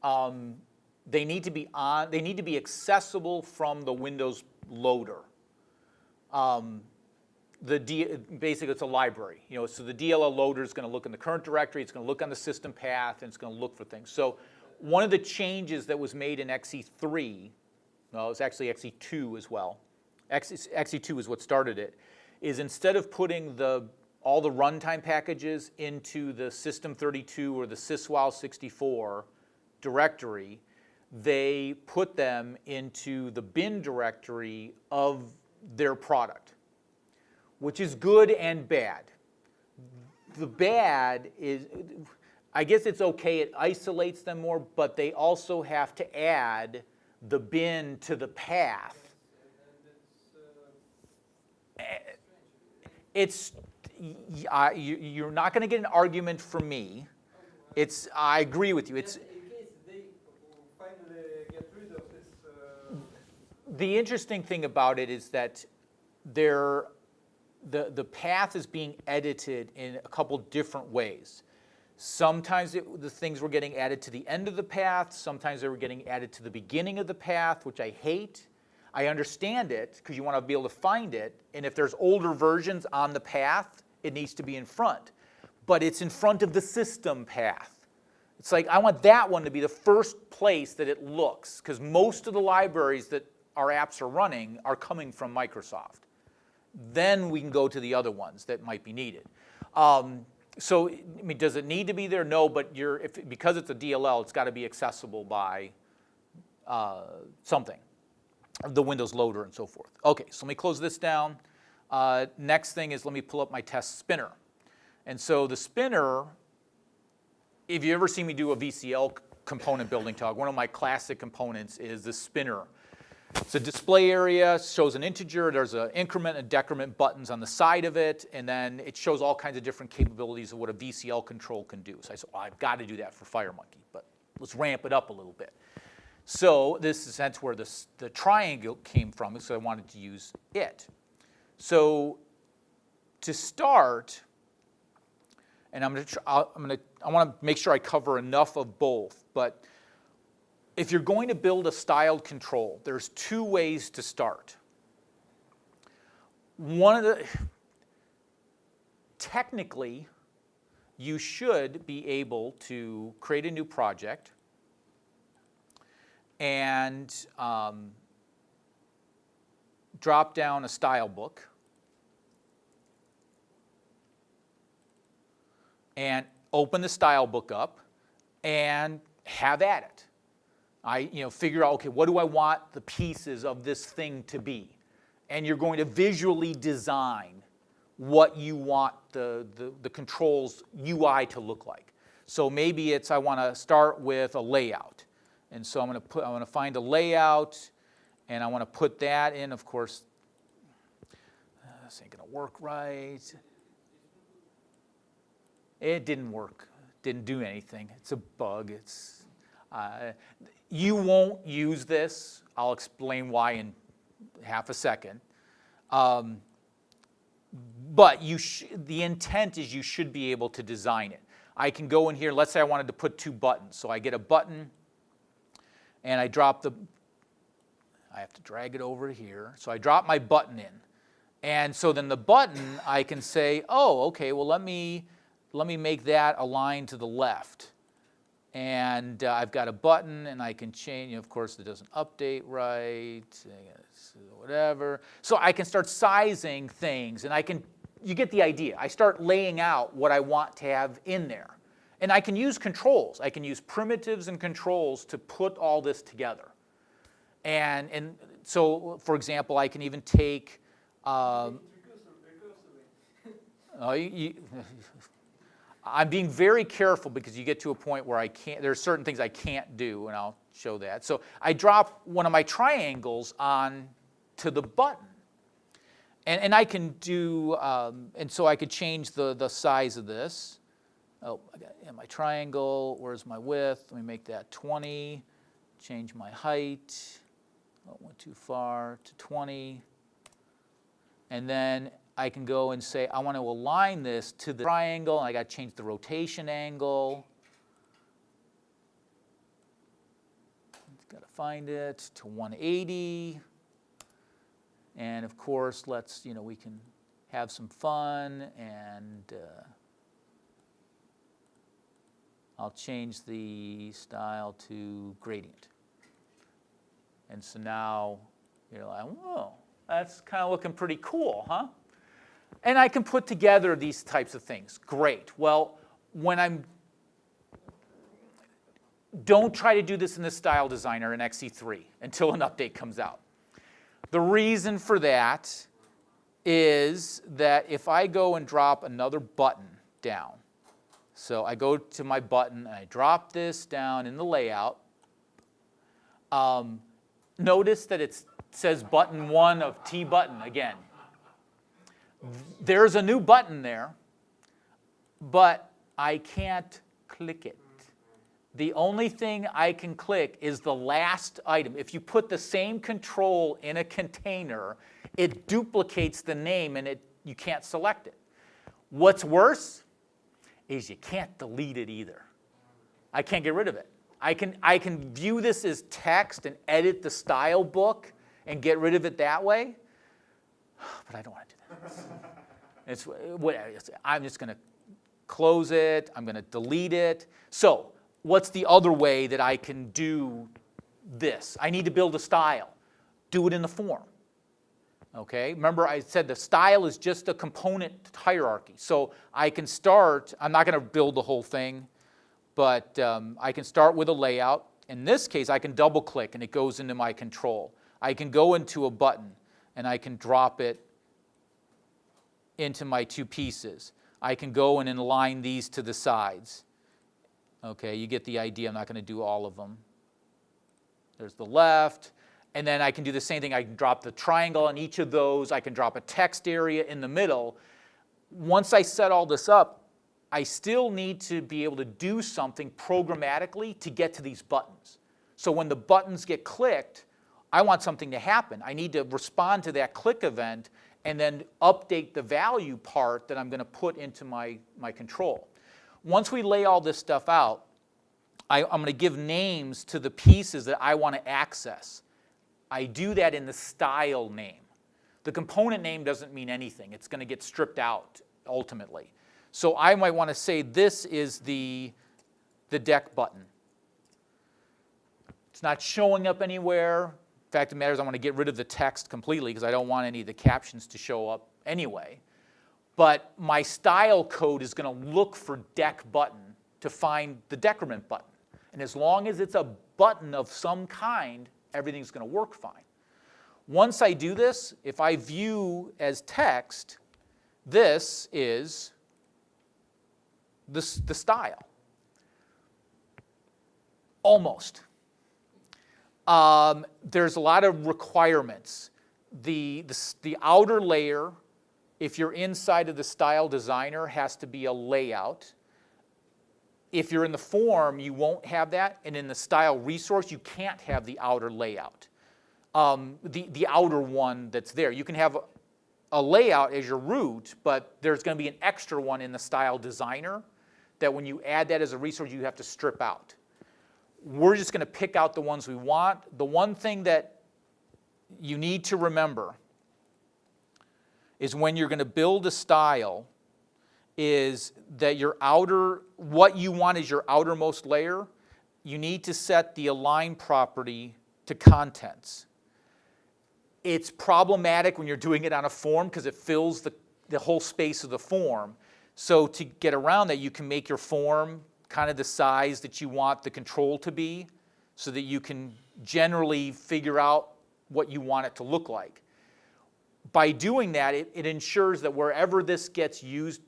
they need to be on. They need to be accessible from the Windows loader. Basically, it's a library. So the DLL loader is going to look in the current directory. It's going to look on the system path, and it's going to look for things. So one of the changes that was made in XE3, well, it's actually XE2 as well. XE2 is what started it. Is instead of putting all the runtime packages into the System32 or the syswile64 directory, they put them into the bin directory of their product, which is good and bad. The bad is, I guess it's okay, it isolates them more, but they also have to add the bin to the path. You're not going to get an argument from me. I agree with you. In case they finally get rid of this. The interesting thing about it is that the path is being edited in a couple different ways. Sometimes the things were getting added to the end of the path. Sometimes they were getting added to the beginning of the path, which I hate. I understand it because you want to be able to find it. And if there's older versions on the path, it needs to be in front. But it's in front of the system path. It's like I want that one to be the first place that it looks because most of the libraries that our apps are running are coming from Microsoft. Then we can go to the other ones that might be needed. So, I mean, does it need to be there? No, but because it's a DLL, it's got to be accessible by something, the Windows loader and so forth. Okay, so let me close this down. Next thing is let me pull up my test spinner. And so the spinner, if you ever see me do a VCL component building talk, one of my classic components is the spinner. It's a display area, shows an integer, there's an increment and decrement buttons on the side of it, and then it shows all kinds of different capabilities of what a VCL control can do. So I said, well, I've got to do that for FireMonkey, but let's ramp it up a little bit. So this is that's where the triangle came from, so I wanted to use it. So to start, and I want to make sure I cover enough of both, but if you're going to build a styled control, there's two ways to start. Technically, you should be able to create a new project and drop down a style book and open the style book up and have at it. Figure out, okay, what do I want the pieces of this thing to be? And you're going to visually design what you want the controls UI to look like. So maybe I want to start with a layout. And so I want to find a layout, and I want to put that in. Of course, this ain't going to work right. It didn't work. Didn't do anything. It's a bug. You won't use this. I'll explain why in half a second. But the intent is you should be able to design it. I can go in here, let's say I wanted to put 2 buttons. So I get a button, and I have to drag it over here. So I drop my button in. And so then the button, I can say, oh, okay, well, let me make that align to the left. And I've got a button, and I can change. Of course, it doesn't update right, whatever. So I can start sizing things, and you get the idea. I start laying out what I want to have in there. And I can use controls. I can use primitives and controls to put all this together. And so, for example, I can even take... I'm being very careful because you get to a point where there are certain things I can't do, and I'll show that. So I drop one of my triangles on to the button. And I can do, and so I could change the size of this. Oh, I got my triangle, where's my width? Let me make that 20, change my height. Oh, went too far, to 20. And then I can go and say, I want to align this to the triangle, and I got to change the rotation angle. Got to find it to 180. And of course, we can have some fun, and I'll change the style to gradient. And so now you're like, whoa, that's kind of looking pretty cool, huh? And I can put together these types of things. Great. Well, don't try to do this in the Style Designer in XE3 until an update comes out. The reason for that is that if I go and drop another button down, so I go to my button and I drop this down in the layout, notice that it says button 1 of T button again. There's a new button there, but I can't click it. The only thing I can click is the last item. If you put the same control in a container, it duplicates the name and you can't select it. What's worse is you can't delete it either. I can't get rid of it. I can view this as text and edit the style book and get rid of it that way, but I don't want to do that. I'm just going to close it. I'm going to delete it. So what's the other way that I can do this? I need to build a style. Do it in the form. Okay? Remember I said the style is just a component hierarchy. So I can start, I'm not going to build the whole thing, but I can start with a layout. In this case, I can double click and it goes into my control. I can go into a button and I can drop it into my 2 pieces. I can go and align these to the sides. Okay, you get the idea. I'm not going to do all of them. There's the left. And then I can do the same thing. I can drop the triangle on each of those. I can drop a text area in the middle. Once I set all this up, I still need to be able to do something programmatically to get to these buttons. So when the buttons get clicked, I want something to happen. I need to respond to that click event and then update the value part that I'm going to put into my control. Once we lay all this stuff out, I'm going to give names to the pieces that I want to access. I do that in the style name. The component name doesn't mean anything. It's going to get stripped out ultimately. So I might want to say this is the deck button. It's not showing up anywhere. Fact of the matter is I want to get rid of the text completely because I don't want any of the captions to show up anyway. But my style code is going to look for deck button to find the decrement button. And as long as it's a button of some kind, everything's going to work fine. Once I do this, if I view as text, this is the style. Almost. There's a lot of requirements. The outer layer, if you're inside of the style designer, has to be a layout. If you're in the form, you won't have that, and in the style resource, you can't have the outer layout, the outer one that's there. You can have a layout as your root, but there's going to be an extra one in the style designer that when you add that as a resource, you have to strip out. We're just going to pick out the ones we want. The one thing that you need to remember is when you're going to build a style is that your outer, what you want is your outermost layer. You need to set the align property to contents. It's problematic when you're doing it on a form because it fills the whole space of the form. So to get around that, you can make your form kind of the size that you want the control to be so that you can generally figure out what you want it to look like. By doing that, it ensures that wherever this gets used,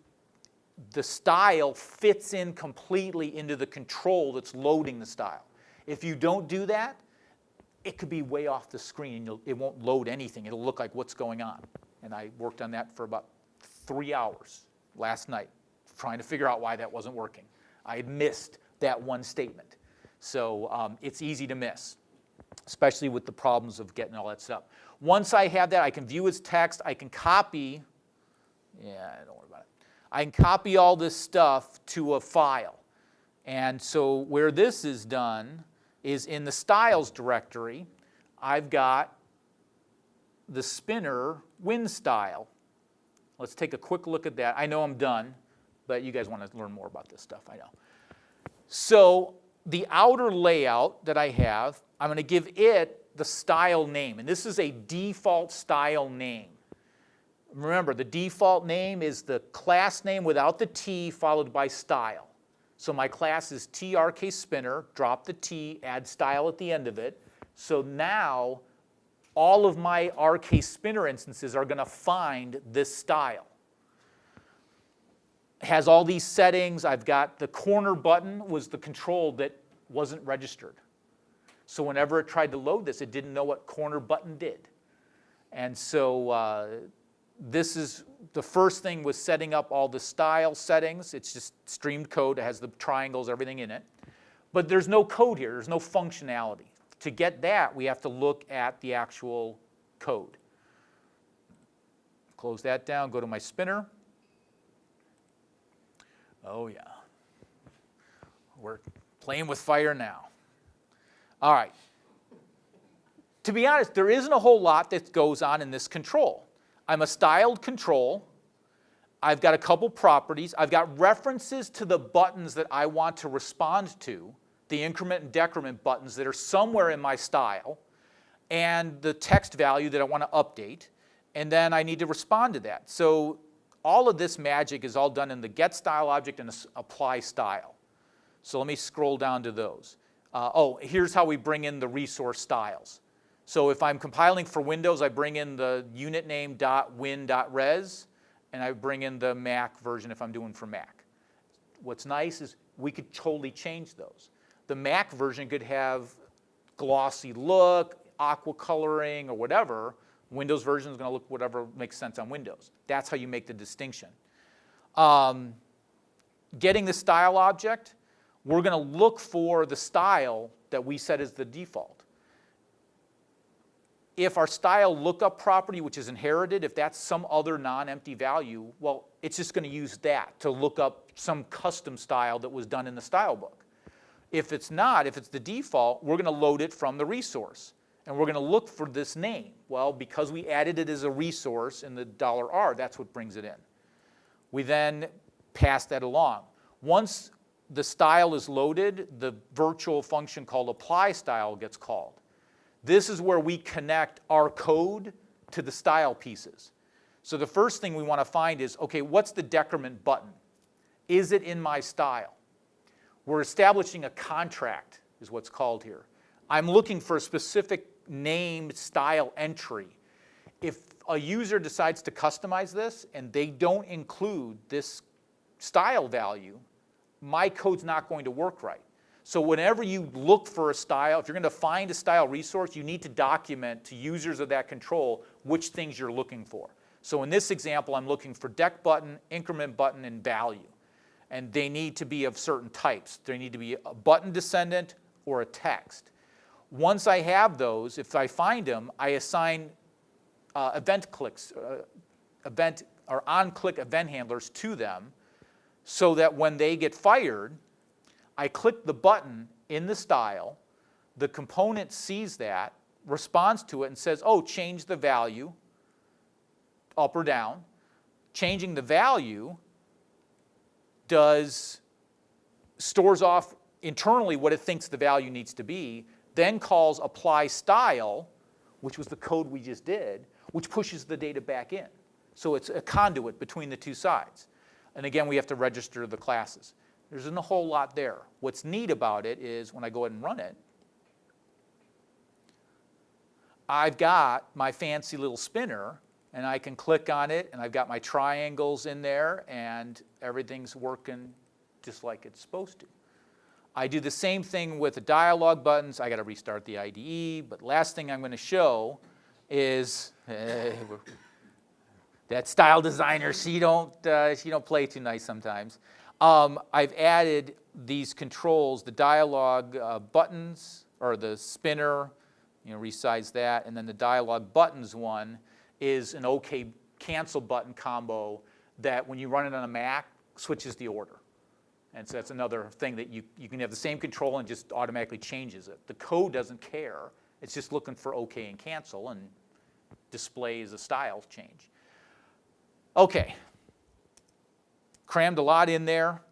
the style fits in completely into the control that's loading the style. If you don't do that, it could be way off the screen and it won't load anything. It'll look like what's going on. And I worked on that for about 3 hours last night, trying to figure out why that wasn't working. I had missed that one statement. So it's easy to miss, especially with the problems of getting all that stuff. Once I have that, I can view as text. I can copy. Yeah, don't worry about it. I can copy all this stuff to a file. And so where this is done is in the styles directory, I've got the spinner win style. Let's take a quick look at that. I know I'm done, but you guys want to learn more about this stuff, I know. So the outer layout that I have, I'm going to give it the style name. And this is a default style name. Remember, the default name is the class name without the T followed by style. So my class is trkspinner, drop the T, add style at the end of it. So now all of my rkspinner instances are going to find this style. It has all these settings. I've got the corner button was the control that wasn't registered. So whenever it tried to load this, it didn't know what corner button did. And so this is the first thing was setting up all the style settings. It's just streamed code. It has the triangles, everything in it. But there's no code here. There's no functionality. To get that, we have to look at the actual code. Close that down, go to my spinner. Oh yeah. We're playing with fire now. All right. To be honest, there isn't a whole lot that goes on in this control. I'm a styled control. I've got a couple properties. I've got references to the buttons that I want to respond to, the increment and decrement buttons that are somewhere in my style, and the text value that I want to update, and then I need to respond to that. So all of this magic is all done in the get style object and apply style. So let me scroll down to those. Here's how we bring in the resource styles. So if I'm compiling for Windows, I bring in the unit name .win.res, and I bring in the Mac version if I'm doing for Mac. What's nice is we could totally change those. The Mac version could have glossy look, aqua coloring, or whatever. Windows version is going to look whatever makes sense on Windows. That's how you make the distinction. Getting the style object, we're going to look for the style that we set as the default. if our style lookup property, which is inherited, if that's some other non-empty value, well, it's just going to use that to look up some custom style that was done in the style book. If it's not, if it's the default, we're going to load it from the resource. And we're going to look for this name. Well, because we added it as a resource in the $R, that's what brings it in. We then pass that along. Once the style is loaded, the virtual function called apply style gets called. This is where we connect our code to the style pieces. So the first thing we want to find is, okay, what's the decrement button? Is it in my style? We're establishing a contract, is what's called here. I'm looking for a specific named style entry. If a user decides to customize this and they don't include this style value, my code's not going to work right. So whenever you look for a style, if you're going to find a style resource, you need to document to users of that control which things you're looking for. So in this example, I'm looking for dec button, increment button, and value. And they need to be of certain types. They need to be a button descendant or a text. Once I have those, if I find them, I assign event clicks, event or on-click event handlers to them so that when they get fired, I click the button in the style, the component sees that, responds to it and says, oh, change the value up or down. Changing the value stores off internally what it thinks the value needs to be, then calls apply style, which was the code we just did, which pushes the data back in. So it's a conduit between the two sides. And again, we have to register the classes. There isn't a whole lot there. What's neat about it is when I go ahead and run it, I've got my fancy little spinner, and I can click on it, and I've got my triangles in there, and everything's working just like it's supposed to. I do the same thing with the dialog buttons. I got to restart the IDE, but last thing I'm going to show is that style designer. She don't play too nice sometimes. I've added these controls, the dialog buttons or the spinner. Resize that, and then the dialog buttons one is an OK cancel button combo that when you run it on a Mac switches the order. And so that's another thing that you can have the same control and just automatically changes it. The code doesn't care. It's just looking for OK and cancel and displays a style change. OK. Crammed a lot in there.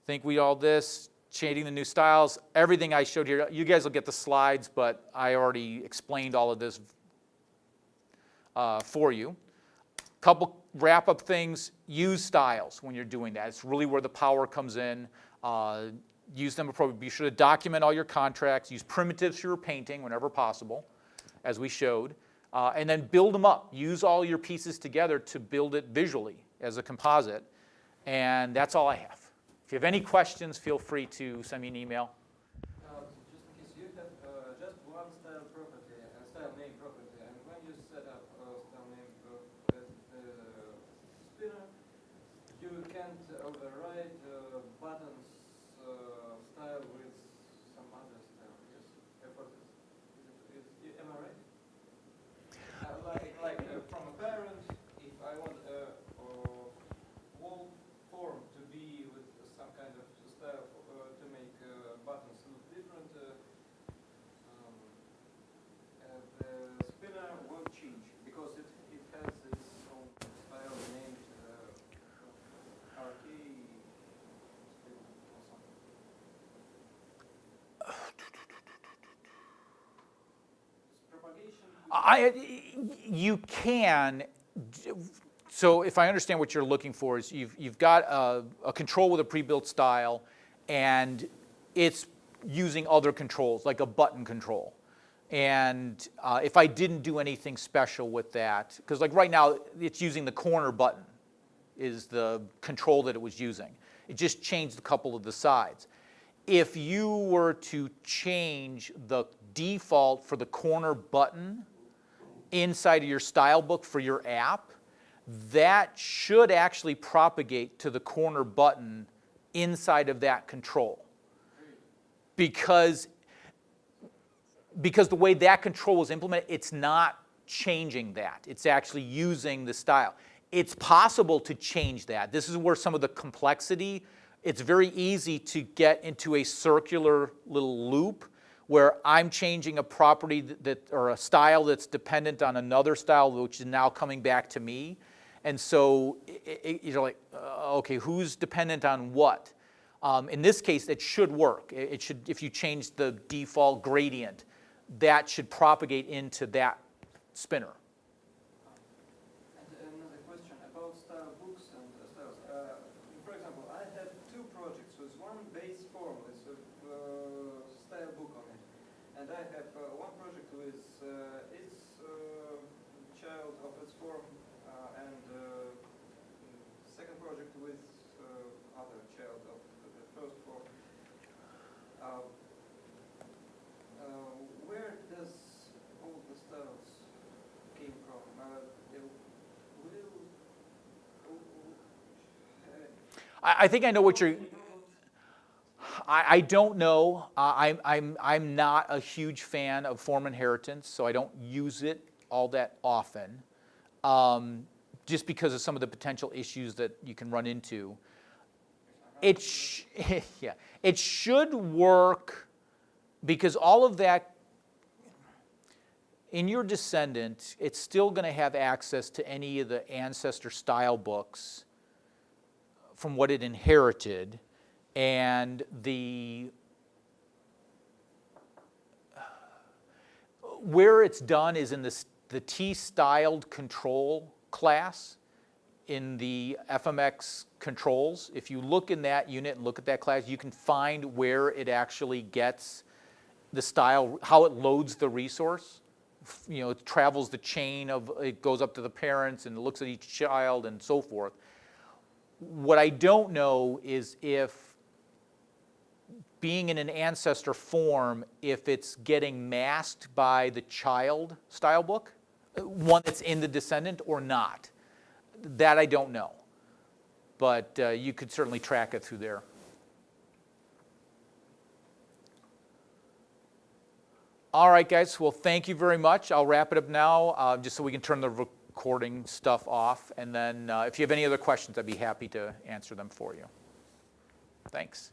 Think we all this, changing the new styles. Everything I showed here, you guys will get the slides, but I already explained all of this for you. Couple wrap-up things. Use styles when you're doing that. It's really where the power comes in. Use them appropriately. Be sure to document all your contracts. Use primitives for your painting whenever possible, as we showed. And then build them up. Use all your pieces together to build it visually as a composite. And that's all I have. If you have any questions, feel free to send me an email. Just in case, you have just one style property, a style name property, and when you set up a style name spinner, you can't override buttons style with some other style. Yes, am I right? Like from a parent, if I want a wall form to be with some kind of style to make buttons look different, the spinner will change because it has its own style named hierarchy or something. Propagation. You can. So if I understand what you're looking for is you've got a control with a pre-built style, and it's using other controls like a button control. And if I didn't do anything special with that, because like right now it's using the corner button is the control that it was using. It just changed a couple of the sides. If you were to change the default for the corner button inside of your style book for your app, that should actually propagate to the corner button inside of that control. Because because the way that control was implemented, it's not changing that. It's actually using the style. It's possible to change that. This is where some of the complexity, it's very easy to get into a circular little loop where I'm changing a property or a style that's dependent on another style, which is now coming back to me. And so you're like, okay, who's dependent on what? In this case, it should work. It should, if you change the default gradient, that should propagate into that spinner. And another question about style books and styles. For example, I have two projects with one base form with a style book on it, and I have one project with its child of its form, and second project with other child of the first form. Where does all the styles came from? I think I know what you're. I don't know. I'm not a huge fan of form inheritance, so I don't use it all that often, just because of some of the potential issues that you can run into. Yeah, it should work because all of that in your descendant, it's still going to have access to any of the ancestor style books from what it inherited, and where it's done is in the T-styled control class in the FMX controls. If you look in that unit and look at that class, you can find where it actually gets the style, how it loads the resource. You know, it travels the chain of, it goes up to the parents and looks at each child and so forth. What I don't know is if being in an ancestor form, if it's getting masked by the child style book, one that's in the descendant or not. That I don't know. But you could certainly track it through there. All right, guys. Well, thank you very much. I'll wrap it up now, just so we can turn the recording stuff off. And then if you have any other questions, I'd be happy to answer them for you. Thanks.